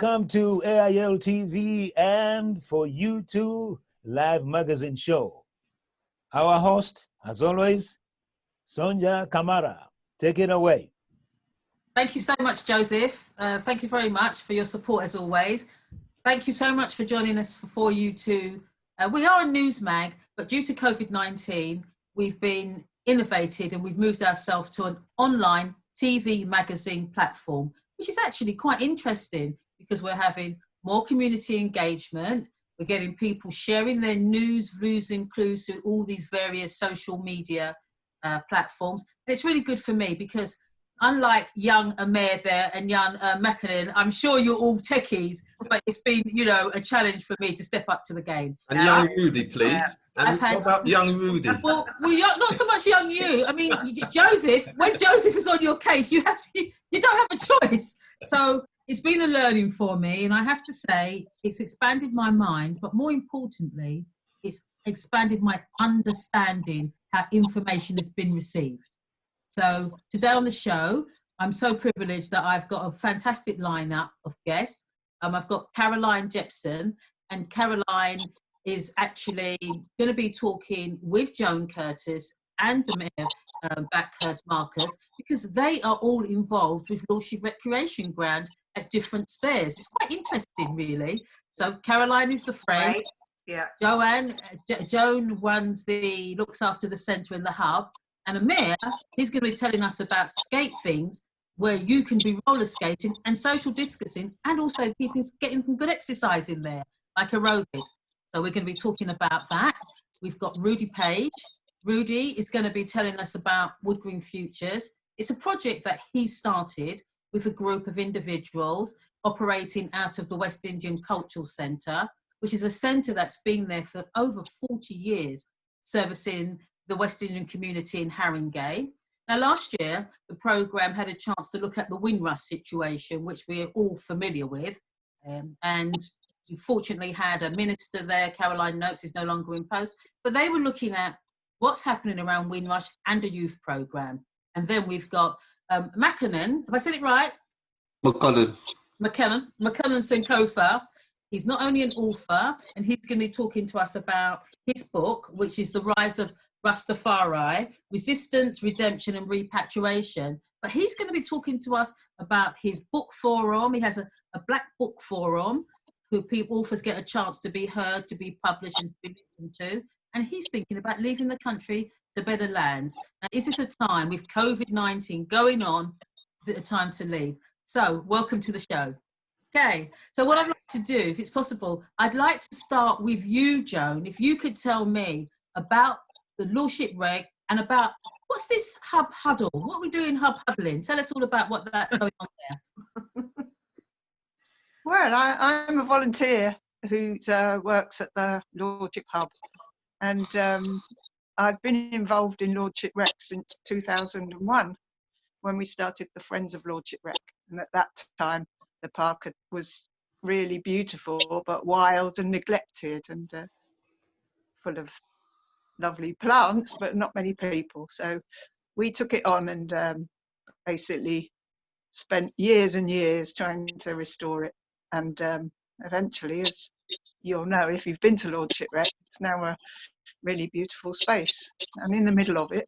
Welcome to AIL TV and for YouTube live magazine show. Our host, as always, Sonja Kamara. Take it away. Thank you so much, Joseph. Thank you very much for your support as always. Thank you so much for joining us for you2. We are a news mag, but due to COVID-19, we've been innovated and we've moved ourselves to an online TV magazine platform, which is actually quite interesting because we're having more community engagement. We're getting people sharing their news, views and clues through all these various social media platforms. And it's really good for me because unlike young Amir there and young Makanin, I'm sure you're all techies, but it's been, you know, a challenge for me to step up to the game. And young Rudy, please. And what about young Rudy? Well, not so much young you. I mean, Joseph, when Joseph is on your case, you don't have a choice. So it's been a learning for me. And I have to say, it's expanded my mind, but more importantly, it's expanded my understanding how information has been received. So today on the show, I'm so privileged that I've got a fantastic lineup of guests. I've got Caroline Jepson, and Caroline is actually going to be talking with Joan Curtis and Amir Backhurst Marcus because they are all involved with Lordship Recreation Ground at different spheres. It's quite interesting, really. So Caroline is the frame. Right. Yeah. Joan looks after the centre and the hub. And Amir, he's going to be telling us about skate things where you can be roller skating and social distancing and also getting some good exercise in there, like aerobics. So we're going to be talking about that. We've got Rudy Page. Rudy is going to be telling us about Wood Green Futures. It's a project that he started with a group of individuals operating out of the West Indian Cultural Centre, which is a centre that's been there for over 40 years, servicing the West Indian community in Haringey. Now, last year, the programme had a chance to look at the Windrush situation, which we're all familiar with. And we fortunately had a minister there, Caroline Noakes, who's no longer in post, but they were looking at what's happening around Windrush and a youth programme. And then we've got Makanin, have I said it right? McCullen Sankofa. He's not only an author, and he's going to be talking to us about his book, which is The Rise of Rastafari, Resistance, Redemption and Repatriation. But he's going to be talking to us about his book forum. He has a black book forum who authors get a chance to be heard, to be published and to be listened to. And he's thinking about leaving the country to better lands. Now, is this a time with COVID-19 going on? Is it a time to leave? So welcome to the show. Okay, so what I'd like to do, if it's possible, I'd like to start with you, Joan. If you could tell me about the Lordship Reg and about what's this hub huddle? What are we doing hub huddling? Tell us all about what that's going on there. Well, I'm a volunteer who works at the Lordship Hub, and I've been involved in Lordship Rec since 2001 when we started the Friends of Lordship Rec, and at that time the park was really beautiful but wild and neglected and full of lovely plants but not many people. So we took it on and basically spent years and years trying to restore it, and eventually, as you'll know if you've been to Lordship Rec, it's now a really beautiful space, and in the middle of it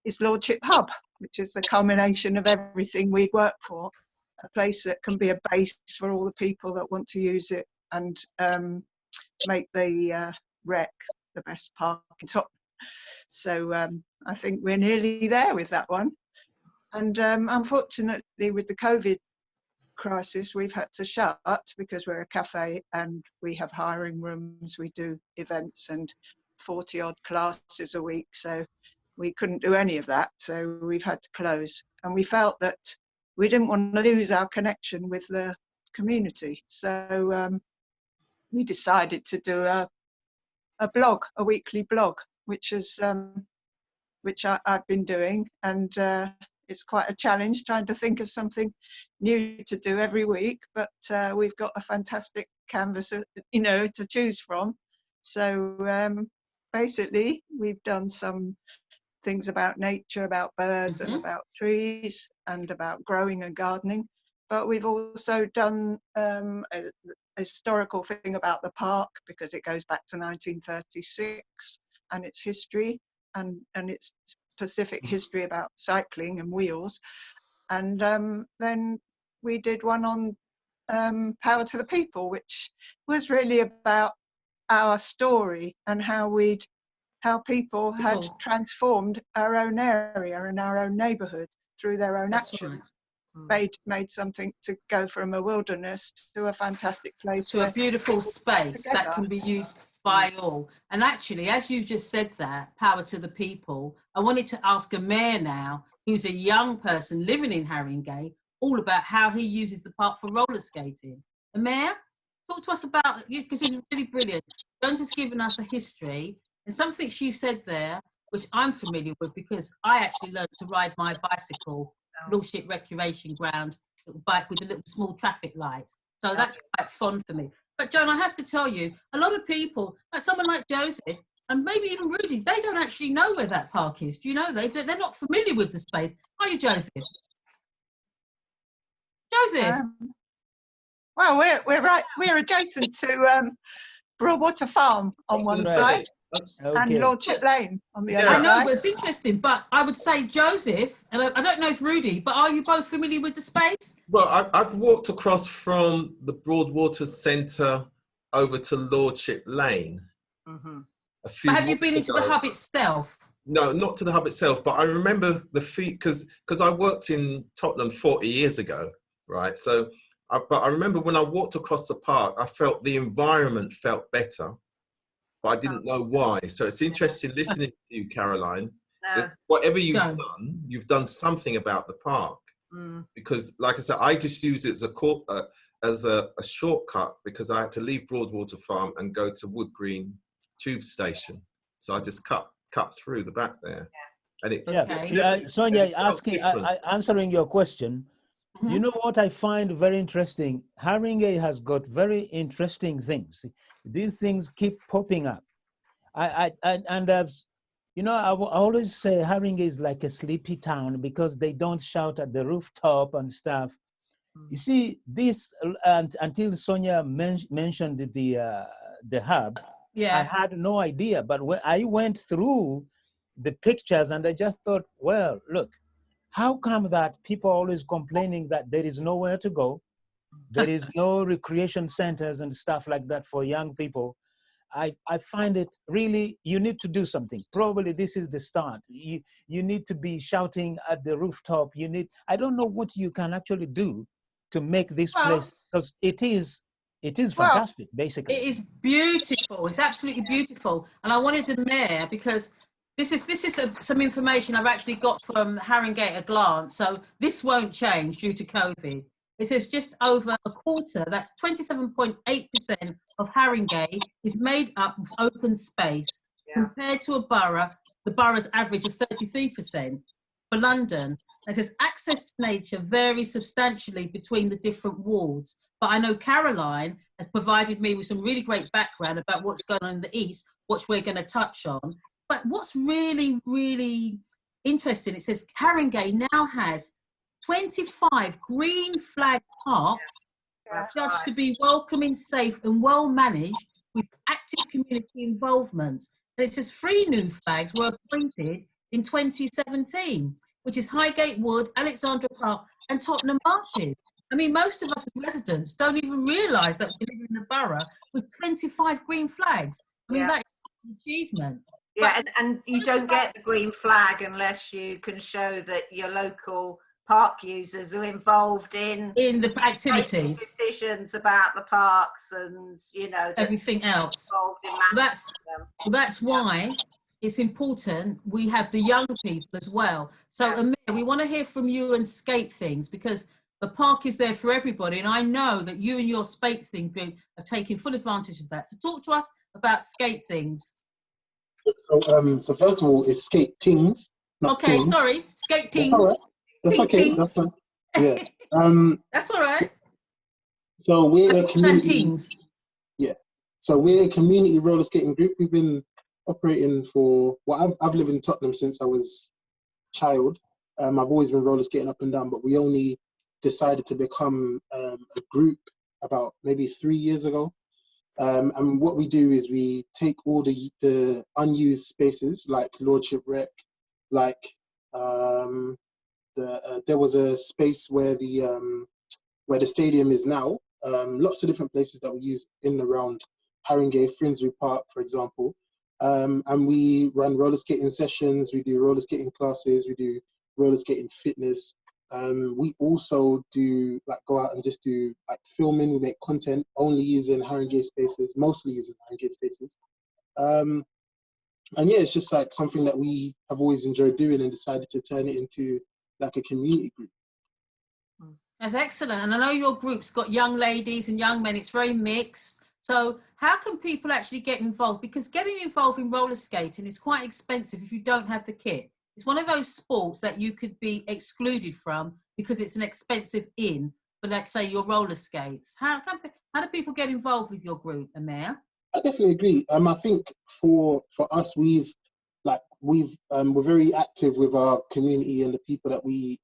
is Lordship Hub, which is the culmination of everything we'd worked for, a place that can be a base for all the people that want to use it and make the rec the best park in top. So I think we're nearly there with that one. And unfortunately, with the COVID crisis, we've had to shut because we're a cafe and we have hiring rooms, we do events and 40 odd classes a week. So we couldn't do any of that. So we've had to close. And we felt that we didn't want to lose our connection with the community. So we decided to do a blog, a weekly blog, which I've been doing, and it's quite a challenge trying to think of something new to do every week, but we've got a fantastic canvas, to choose from. So basically, we've done some things about nature, about birds, and about trees, and about growing and gardening. but we've also done a historical thing about the park, because it goes back to 1936 and its history and its specific history about cycling and wheels. And then we did one on Power to the People, which was really about our story and how people had transformed our own area and our own neighbourhood through their own actions. Right. Made something to go from a wilderness to a fantastic place, to a beautiful space that can be used by all. And actually, as you just said that, power to the people, I wanted to ask a mayor now, who's a young person living in Haringey, all about how he uses the park for roller skating. The mayor, talk to us about, because it's really brilliant. Joan's just given us a history, and something she said there, which I'm familiar with, because I actually learned to ride my bicycle, Lordship Recreation Ground, little bike with a little small traffic lights. So that's quite fun for me. But Joan, I have to tell you, a lot of people, like someone like Joseph, and maybe even Rudy, they don't actually know where that park is. Do you know? They're not familiar with the space. Are you, Joseph? Joseph? Well, we're adjacent to Broadwater Farm on one side. And Lordship Lane on the other side. I know, but it's interesting. But I would say Joseph, and I don't know if Rudy, but are you both familiar with the space? Well, I've walked across from the Broadwater Centre over to Lordship Lane. Mm-hmm. But have you been into the hub itself? No, not to the hub itself, but I remember the feet, because I worked in Tottenham 40 years ago, right? So, but I remember when I walked across the park, I felt the environment felt better. But I didn't know why. So it's interesting listening to you, Caroline. That whatever you've done something about the park. Because, like I said, I just use it as a shortcut, because I had to leave Broadwater Farm and go to Wood Green Tube Station. So I just cut through the back there. And it, Sonia, answering your question. You know what I find very interesting? Haringey has got very interesting things. These things keep popping up. I always say Haringey is like a sleepy town because they don't shout at the rooftop and stuff. You see, this until Sonia mentioned the hub, I had no idea. But when I went through the pictures and I just thought, well, look. How come that people are always complaining that there is nowhere to go? There is no recreation centers and stuff like that for young people. I find it really, you need to do something. Probably this is the start. You need to be shouting at the rooftop. I don't know what you can actually do to make this place, because it is fantastic, basically. It is beautiful. It's absolutely beautiful. And I wanted the mayor, because this is some information I've actually got from Haringey at a glance. So this won't change due to COVID. It says just over a quarter, that's 27.8% of Haringey is made up of open space, compared to a borough, the borough's average of 33%. For London, it says access to nature varies substantially between the different wards. But I know Caroline has provided me with some really great background about what's going on in the east, which we're going to touch on. But what's really, really interesting, it says Haringey now has 25 green flag parks judged to be welcoming, safe and well managed with active community involvement. And it says 3 new flags were appointed in 2017, which is Highgate Wood, Alexandra Park and Tottenham Marshes. I mean, most of us as residents don't even realise that we live in a borough with 25 green flags. I mean, that is an achievement. Yeah, and you don't get the green flag unless you can show that your local park users are involved in the activities, decisions about the parks, and everything else. That's why it's important we have the young people as well. So Amir, we want to hear from you and Skate Things, because the park is there for everybody, and I know that you and your Skate Thing group are taking full advantage of that. So talk to us about Skate Things. So first of all, it's Skate Tings. Okay, things. Sorry, Skate Tings. That's all right. That's Tings, okay. Tings. That's fine. Yeah. That's all right. So we're a community. Tings. Yeah. So we're a community roller skating group. We've been operating for I've lived in Tottenham since I was a child. I've always been roller skating up and down, but we only decided to become a group about maybe 3 years ago. And what we do is we take all the unused spaces like Lordship Rec, like there was a space where the stadium is now, lots of different places that we use in and around Haringey, Finsbury Park, for example. And we run roller skating sessions, we do roller skating classes, we do roller skating fitness. We also do go out and just do filming. We make content only using Haringey spaces, mostly using Haringey spaces. And yeah, it's just something that we have always enjoyed doing and decided to turn it into a community group. That's excellent. And I know your group's got young ladies and young men. It's very mixed. So how can people actually get involved? Because getting involved in roller skating is quite expensive if you don't have the kit. It's one of those sports that you could be excluded from because it's an expensive in, but let's say your roller skates. How do people get involved with your group, Amir? I definitely agree. I think for us, we're very active with our community and the people that we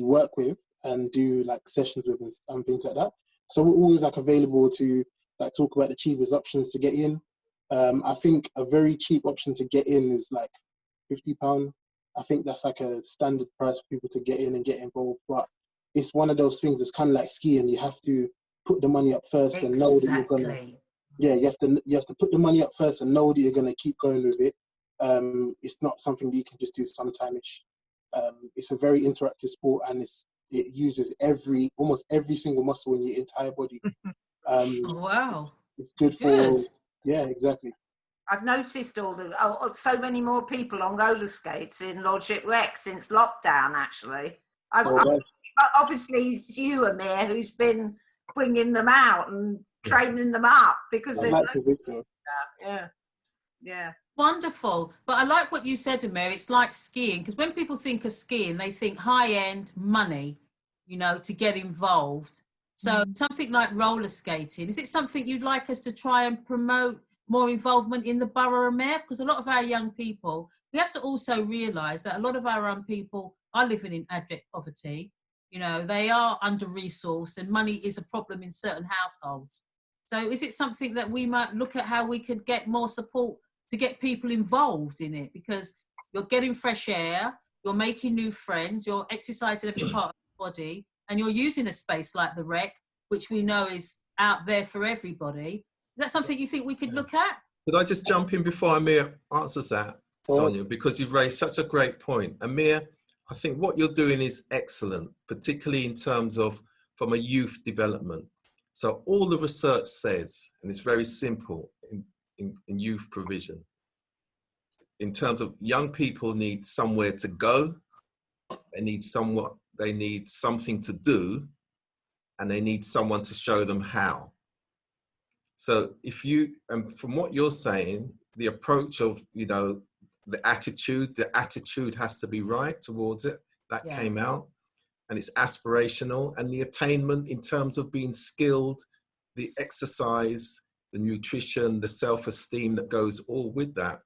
work with and do sessions with and things like that. So we're always available to talk about the cheapest options to get in. I think a very cheap option to get in is £50. I think that's a standard price for people to get in and get involved. But it's one of those things that's kind of like skiing. You have to put the money up first and know that you're gonna. Yeah, you have to put the money up first and know that you're gonna keep going with it. It's not something that you can just do sometime-ish. It's a very interactive sport, and it uses almost every single muscle in your entire body. Wow, it's good for. Yeah, exactly. I've noticed so many more people on roller skates in Lordship Rec since lockdown, actually. Obviously, it's you, Amir, who's been bringing them out and training them up because there's yeah. Wonderful. But I like what you said, Amir. It's like skiing, because when people think of skiing, they think high-end money, to get involved. So something like roller skating, is it something you'd like us to try and promote more involvement in the borough of Meth? Because a lot of our young people, we have to also realise that a lot of our young people are living in abject poverty. They are under-resourced and money is a problem in certain households. So is it something that we might look at how we could get more support to get people involved in it? Because you're getting fresh air, you're making new friends, you're exercising every part of the body, and you're using a space like the Rec, which we know is out there for everybody. Is that something you think we could look at? Could I just jump in before Amir answers that, Sonia, because you've raised such a great point. Amir, I think what you're doing is excellent, particularly in terms of from a youth development. So all the research says, and it's very simple in youth provision, in terms of young people need somewhere to go, they need something to do, and they need someone to show them how. So and from what you're saying, the approach of, the attitude has to be right towards it. That came out, and it's aspirational, and the attainment in terms of being skilled, the exercise, the nutrition, the self-esteem that goes all with that.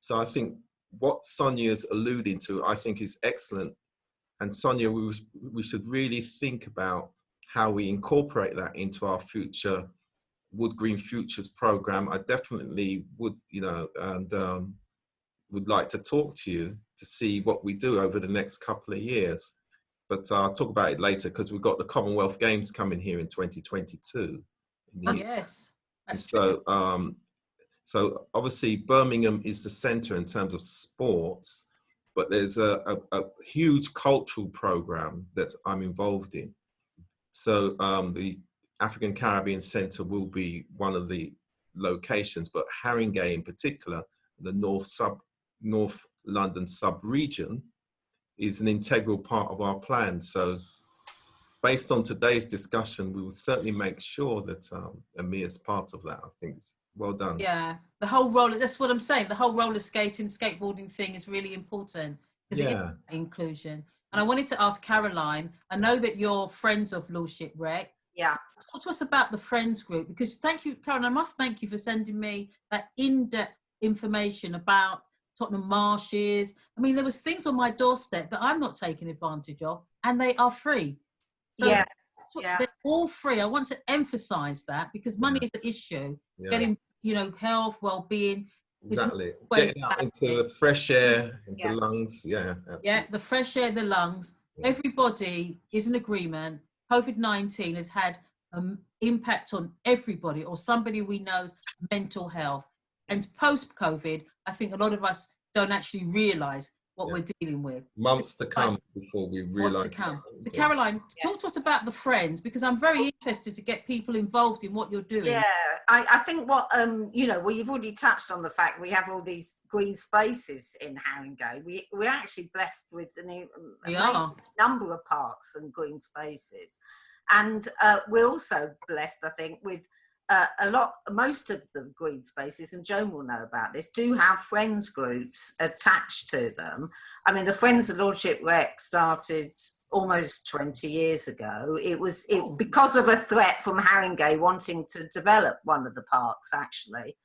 So I think what Sonia's alluding to, I think is excellent. And Sonia, we should really think about how we incorporate that into our future Wood Green Futures program. I definitely would, and would like to talk to you to see what we do over the next couple of years. But I'll talk about it later because we've got the Commonwealth Games coming here in 2022. Yes. So obviously Birmingham is the centre in terms of sports, but there's a huge cultural program that I'm involved in. So the African Caribbean Centre will be one of the locations, but Haringey in particular, the North London sub-region, is an integral part of our plan. So based on today's discussion, we will certainly make sure that Amir is part of that. I think it's well done. Yeah, the whole that's what I'm saying. The whole roller skating, skateboarding thing is really important because it is inclusion. And I wanted to ask Caroline, I know that you're friends of Lordship Rec. Yeah. Talk to us about the Friends group, because thank you, Caroline, I must thank you for sending me that in-depth information about Tottenham Marshes. I mean, there was things on my doorstep that I'm not taking advantage of, and they are free. So Yeah. they're all free. I want to emphasize that, because money is an issue. Getting, you know, health, well-being. Exactly. Getting out into the fresh air, into lungs. Yeah, absolutely. Yeah, the fresh air, the lungs. Everybody is in agreement. COVID-19 has had an impact on everybody, or somebody we know's mental health. And post-COVID, I think a lot of us don't actually realise what we're dealing with. Months to come before we realise. What's to come. So Caroline, talk to us about the Friends, because I'm very interested to get people involved in what you're doing. Yeah, I think what, you know, well, you've already touched on the fact we have all these green spaces in Haringey. We're actually blessed with an amazing number of parks and green spaces. And we're also blessed, I think, with most of the green spaces, and Joan will know about this, do have friends groups attached to them. I mean, the Friends of Lordship Rec started almost 20 years ago. It was because of a threat from Haringey wanting to develop one of the parks, actually,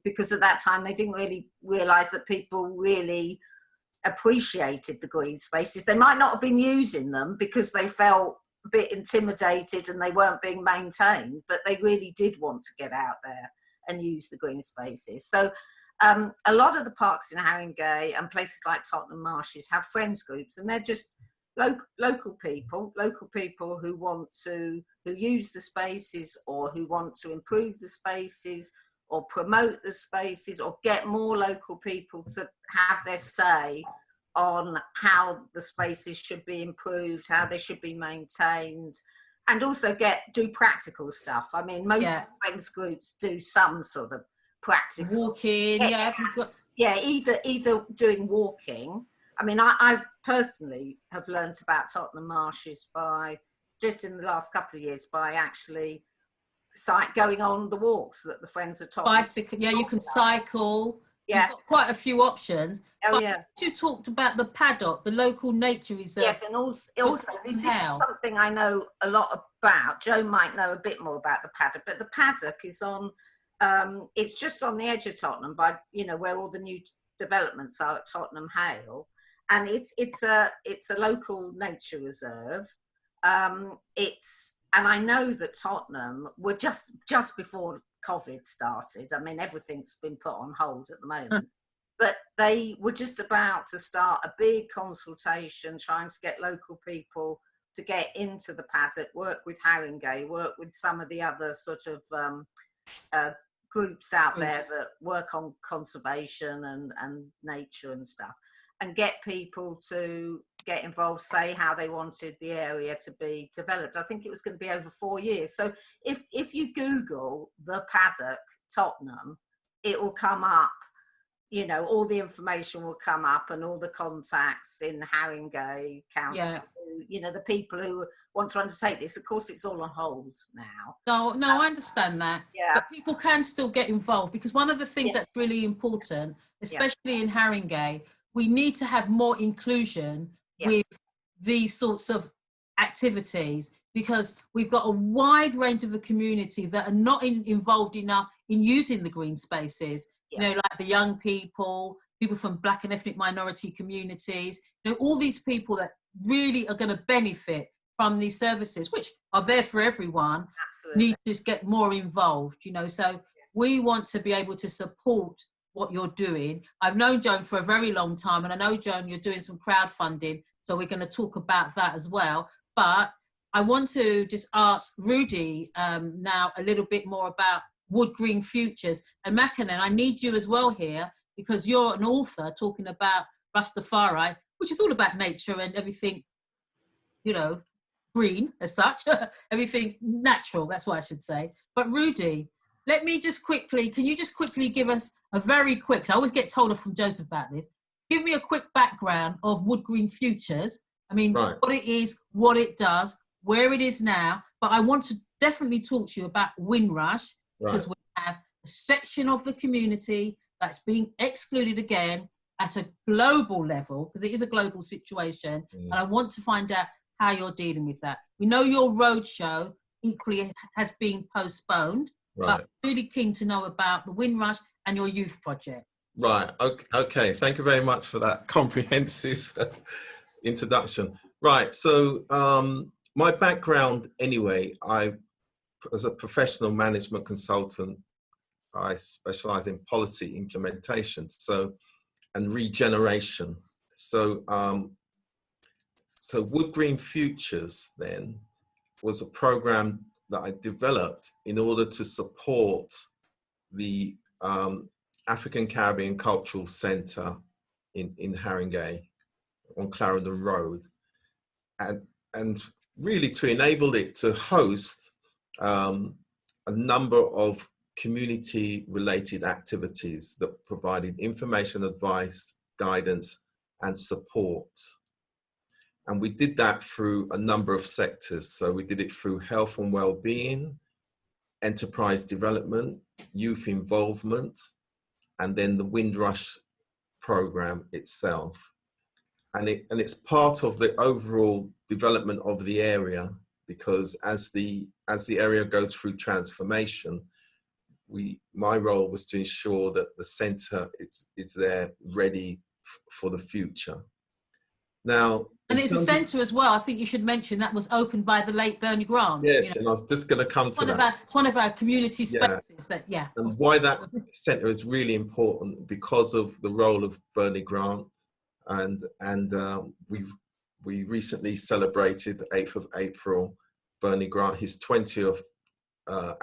because at that time they didn't really realise that people really appreciated the green spaces. They might not have been using them because they felt a bit intimidated and they weren't being maintained, but they really did want to get out there and use the green spaces. So a lot of the parks in Haringey and places like Tottenham Marshes have friends groups, and they're just local people who use the spaces, or who want to improve the spaces or promote the spaces, or get more local people to have their say on how the spaces should be improved, how they should be maintained, and also do practical stuff. I mean, most friends groups do some sort of practical walking. Either doing walking. I mean, I personally have learnt about Tottenham Marshes by just in the last couple of years by actually going on the walks that the Friends of Tottenham. Bicycle, you can cycle. You've got quite a few options. You talked about the paddock, the local nature reserve. Yes, and also this is something I know a lot about. Joe might know a bit more about the paddock, but the paddock is on. It's just on the edge of Tottenham, by where all the new developments are at Tottenham Hale, and it's a local nature reserve. And I know that Tottenham were just before COVID started. I mean, everything's been put on hold at the moment, but they were just about to start a big consultation trying to get local people to get into the paddock, work with Haringey, work with some of the other sort of groups out there that work on conservation and nature and stuff, and get people to get involved, say how they wanted the area to be developed. I think it was going to be over 4 years. So if you Google the paddock Tottenham, it will come up, all the information will come up, and all the contacts in Haringey Council, the people who want to undertake this. Of course, it's all on hold now. No, I understand that. Yeah. But people can still get involved, because one of the things that's really important, especially in Haringey, we need to have more inclusion with these sorts of activities, because we've got a wide range of the community that are not involved enough in using the green spaces. Like the young people from Black and ethnic minority communities, all these people that really are going to benefit from these services, which are there for everyone. Absolutely. Need to get more involved, so we want to be able to support what you're doing. I've known Joan for a very long time, and I know, Joan, you're doing some crowdfunding, so we're going to talk about that as well. But I want to just ask Rudy now a little bit more about Wood Green Futures. And Makanen, I need you as well here, because you're an author talking about Rastafari, which is all about nature and everything, green as such, everything natural, that's what I should say. But Rudy, can you just quickly give us a very quick, I always get told off from Joseph about this, give me a quick background of Wood Green Futures. I mean, what it is, what it does, where it is now, but I want to definitely talk to you about Windrush, because we have a section of the community that's being excluded again at a global level, because it is a global situation, and I want to find out how you're dealing with that. We know your roadshow equally has been postponed, but I'm really keen to know about the Windrush and your youth project. Right. Okay. Thank you very much for that comprehensive introduction. Right. So my background anyway, as a professional management consultant, I specialize in policy implementation, and regeneration. So, so Wood Green Futures then was a program that I developed in order to support the African Caribbean Cultural Centre in Haringey on Clarendon Road, and really to enable it to host a number of community-related activities that provided information, advice, guidance, and support. And we did that through a number of sectors. So we did it through health and well-being, enterprise development, youth involvement, and then the Windrush program itself. And it's part of the overall development of the area, because as the area goes through transformation, my role was to ensure that the centre is there ready for the future. Now, and it's a centre as well. I think you should mention that was opened by the late Bernie Grant. Yes, and I was just going to come to that. It's one of our community spaces And why that centre is really important, because of the role of Bernie Grant, and we recently celebrated the 8th of April, Bernie Grant, his 20th of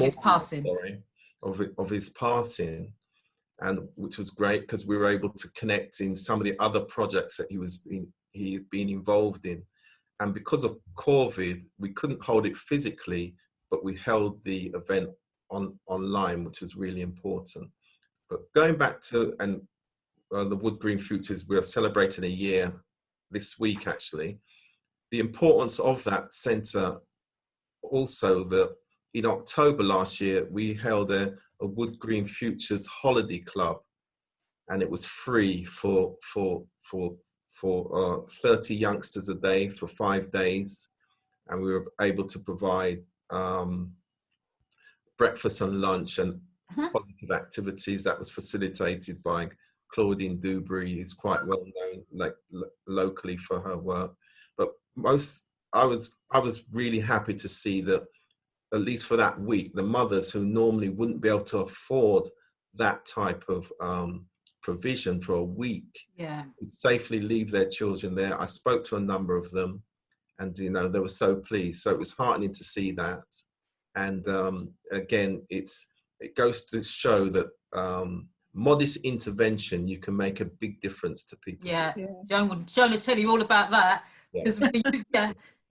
his passing. Of his passing, and which was great because we were able to connect in some of the other projects that he had been involved in. And because of COVID, we couldn't hold it physically, but we held the event online, which was really important. But going back to the Wood Green Futures, we're celebrating a year this week actually. The importance of that centre, also that in October last year, we held a Wood Green Futures holiday club, and it was free for 30 youngsters a day for 5 days. And we were able to provide breakfast and lunch and positive activities. That was facilitated by Claudine Dewberry, who's quite well known locally for her work. But I was really happy to see that, at least for that week, the mothers who normally wouldn't be able to afford that type of provision for a week could safely leave their children there. I spoke to a number of them, and they were so pleased. So it was heartening to see that. And again, it goes to show that modest intervention, you can make a big difference to people. Joan will tell you all about that.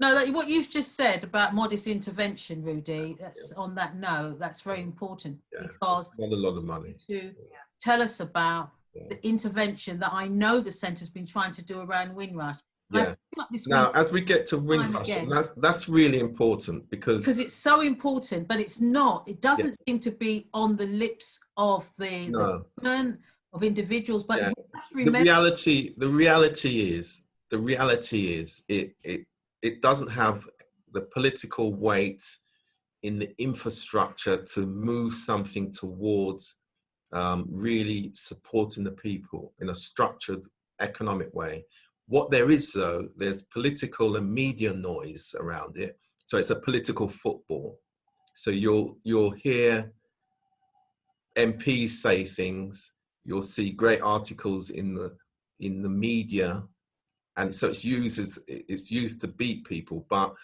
No, what you've just said about modest intervention, Rudy, that's on that note, that's very important, because it's not a lot of money. To tell us about the intervention that I know the centre's been trying to do around Windrush. Now, as we get to Windrush, that's really important because it's so important, but it's not. It doesn't seem to be on the lips of the government, of individuals. But the reality is it doesn't have the political weight in the infrastructure to move something towards really supporting the people in a structured economic way. What there is, though, there's political and media noise around it. So it's a political football. So you'll hear MPs say things, you'll see great articles in the media, and so it's used to beat people, but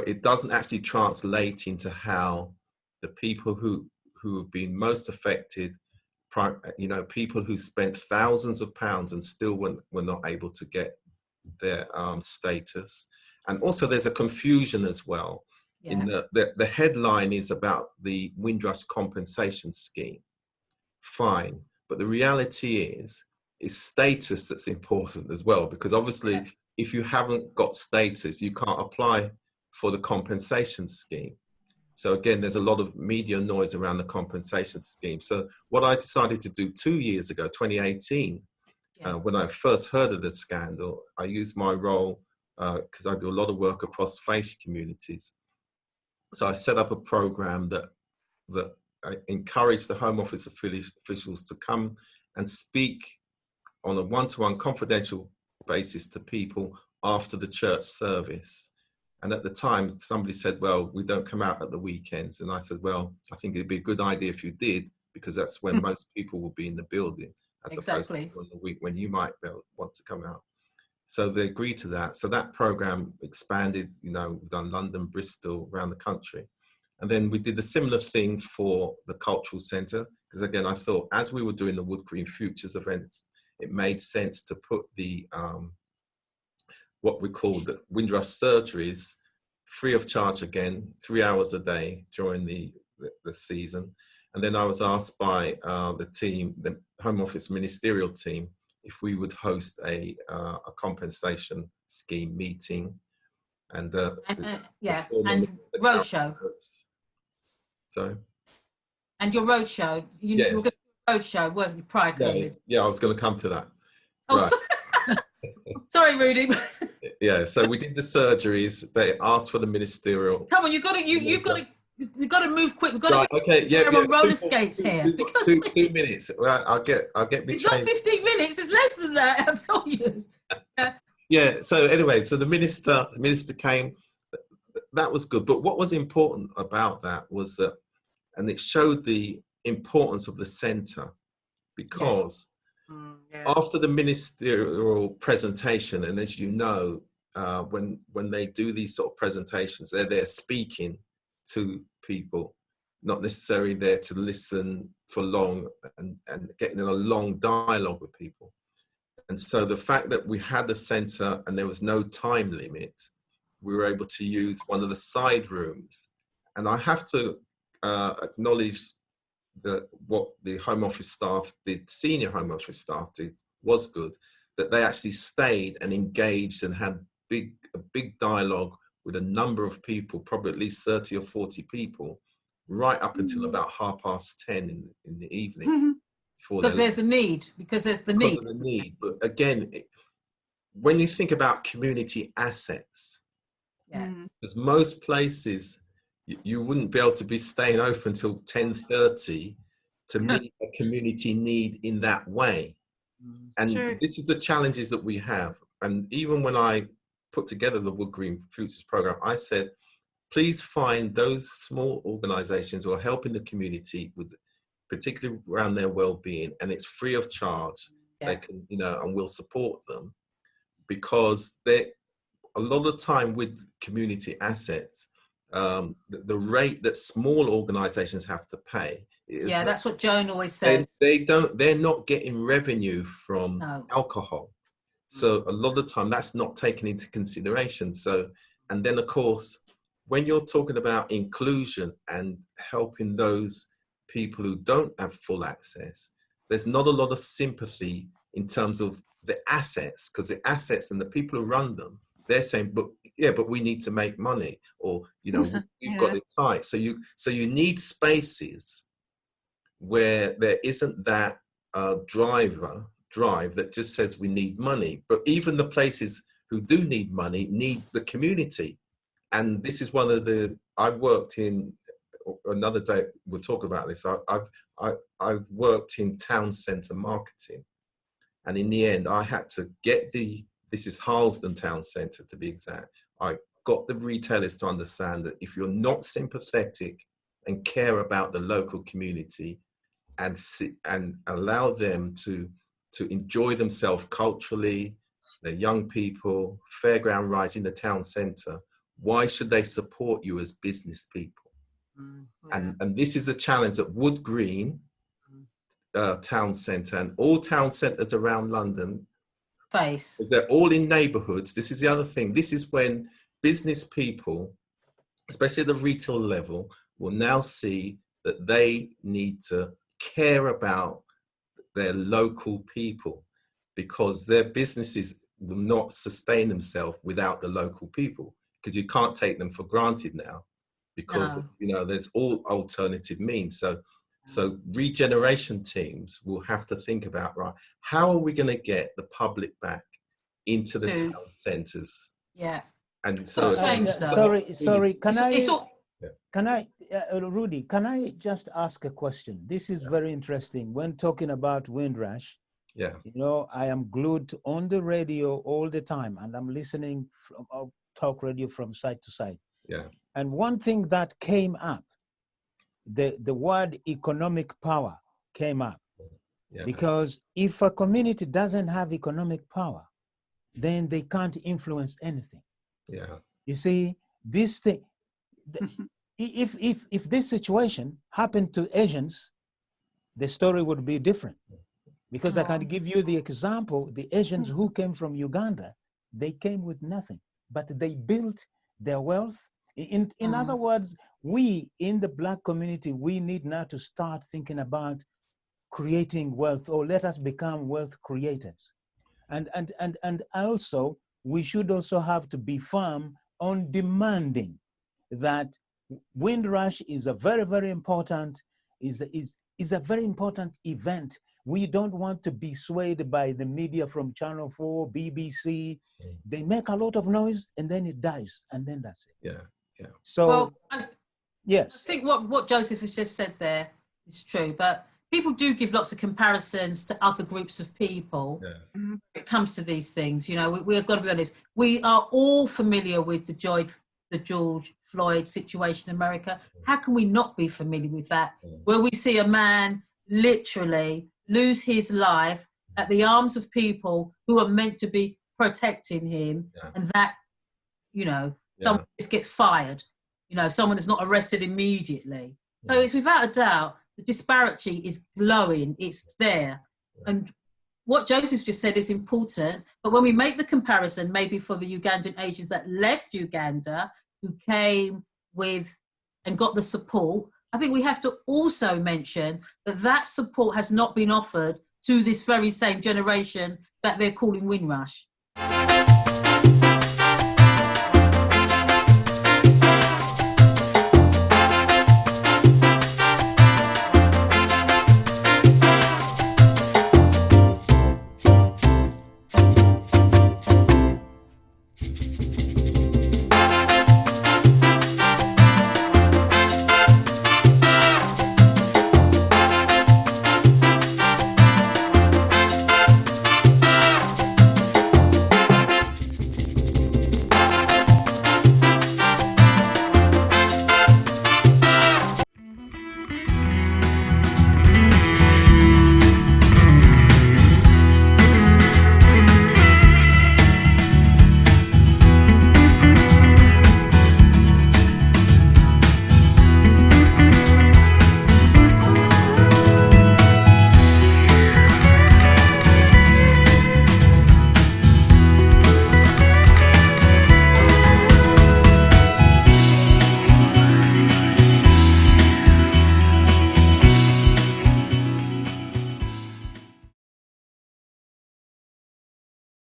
it doesn't actually translate into how the people who have been most affected, people who spent thousands of pounds and still were not able to get their status. And also there's a confusion as well. In the headline is about the Windrush compensation scheme. Fine, but the reality is status that's important as well, because obviously if you haven't got status, you can't apply for the compensation scheme. So again, there's a lot of media noise around the compensation scheme. So what I decided to do 2 years ago, 2018, when I first heard of the scandal, I used my role, because I do a lot of work across faith communities. So I set up a program that encouraged the Home Office officials to come and speak on a one-to-one confidential basis to people after the church service. And at the time, somebody said, well, we don't come out at the weekends. And I said, well, I think it'd be a good idea if you did, because that's when most people will be in the building, as opposed to on the week when you might want to come out. So they agreed to that. So that program expanded, you know, we've done London, Bristol, around the country. And then we did a similar thing for the cultural centre, because again, I thought as we were doing the Wood Green Futures events, it made sense to put the, what we call the Windrush surgeries free of charge again, 3 hours a day during the season. And then I was asked by the team, the Home Office ministerial team, if we would host a compensation scheme meeting and roadshow. Sorry. And your roadshow, you Yes. were going to do a roadshow, wasn't you, prior COVID? Yeah, I was going to come to that. Oh, Right. sorry, Rudy. Yeah, so we did the surgeries. They asked for the ministerial. Come on, you've got to move quick. We've got Right, to okay, yeah, on roller skates here. Because 2 minutes. Well, I'll get it's not 15 minutes. It's less than that. I'll tell you. Yeah. So anyway, so the minister came. That was good. But what was important about that was that, and it showed the importance of the centre, because after the ministerial presentation, and as you know, when they do these sort of presentations, they're there speaking to people, not necessarily there to listen for long and getting in a long dialogue with people. And so the fact that we had the centre and there was no time limit, we were able to use one of the side rooms. And I have to acknowledge that what the Home Office staff did, senior Home Office staff did, was good, that they actually stayed and engaged and had a big dialogue with a number of people, probably at least 30 or 40 people, right up until about 10:30 in the evening. Because there's a need. Because there's the need. Because of the need. But again, when you think about community assets, because most places, you wouldn't be able to be staying open until 10:30 to meet a community need in that way. And this is the challenges that we have. And even when I put together the Wood Green Futures program, I said, please find those small organizations who are helping the community with, particularly around their well-being, and it's free of charge. They can, you know, and we'll support them, because they, a lot of time with community assets, the rate that small organizations have to pay is, that's what Joan always says. They're not getting revenue from alcohol. So a lot of the time that's not taken into consideration. So, and then of course, when you're talking about inclusion and helping those people who don't have full access, there's not a lot of sympathy in terms of the assets, because the assets and the people who run them, they're saying, but we need to make money, or, you know, we've got it tight. So you need spaces where there isn't that drive that just says we need money. But even the places who do need money need the community. And this is one of the, I've worked in, another day we'll talk about this, I've worked in town centre marketing. And in the end, I had to get this is Harlesden Town Centre to be exact. I got the retailers to understand that if you're not sympathetic and care about the local community and allow them to enjoy themselves culturally, the young people, fairground rides in the town centre, why should they support you as business people? And this is the challenge at Wood Green Town Centre and all town centres around London face. They're all in neighbourhoods. This is the other thing. This is when business people, especially at the retail level, will now see that they need to care about their local people, because their businesses will not sustain themselves without the local people, because you can't take them for granted now, because you know there's all alternative means. So regeneration teams will have to think about, right, how are we going to get the public back into the town centres? And so sorry, can I Rudy, can I just ask a question? This is very interesting when talking about Windrush. Yeah. You know, I am glued on the radio all the time, and I'm listening from talk radio from side to side. Yeah. And one thing that came up, the word economic power came up. Yeah. Because if a community doesn't have economic power, then they can't influence anything. Yeah. You see, this thing, if this situation happened to Asians, the story would be different. Because I can give you the example, the Asians who came from Uganda, they came with nothing, but they built their wealth. In other words, we in the Black community, we need now to start thinking about creating wealth, or let us become wealth creators. And also, we should also have to be firm on demanding that Windrush is a very, very important, is a very important event. We don't want to be swayed by the media from Channel 4, BBC. They make a lot of noise and then it dies, and then that's it. Yeah. Yeah. So, Well, yes. I think what Joseph has just said there is true, but people do give lots of comparisons to other groups of people. Yeah. When it comes to these things. You know, we've got to be honest. We are all familiar with the George Floyd situation in America. How can we not be familiar with that? Where we see a man literally lose his life at the arms of people who are meant to be protecting him, and that, you know, someone just gets fired. You know, someone is not arrested immediately. So it's without a doubt, the disparity is glowing. It's there. And what Joseph just said is important. But when we make the comparison, maybe for the Ugandan Asians that left Uganda, who came with and got the support, I think we have to also mention that that support has not been offered to this very same generation that they're calling Windrush.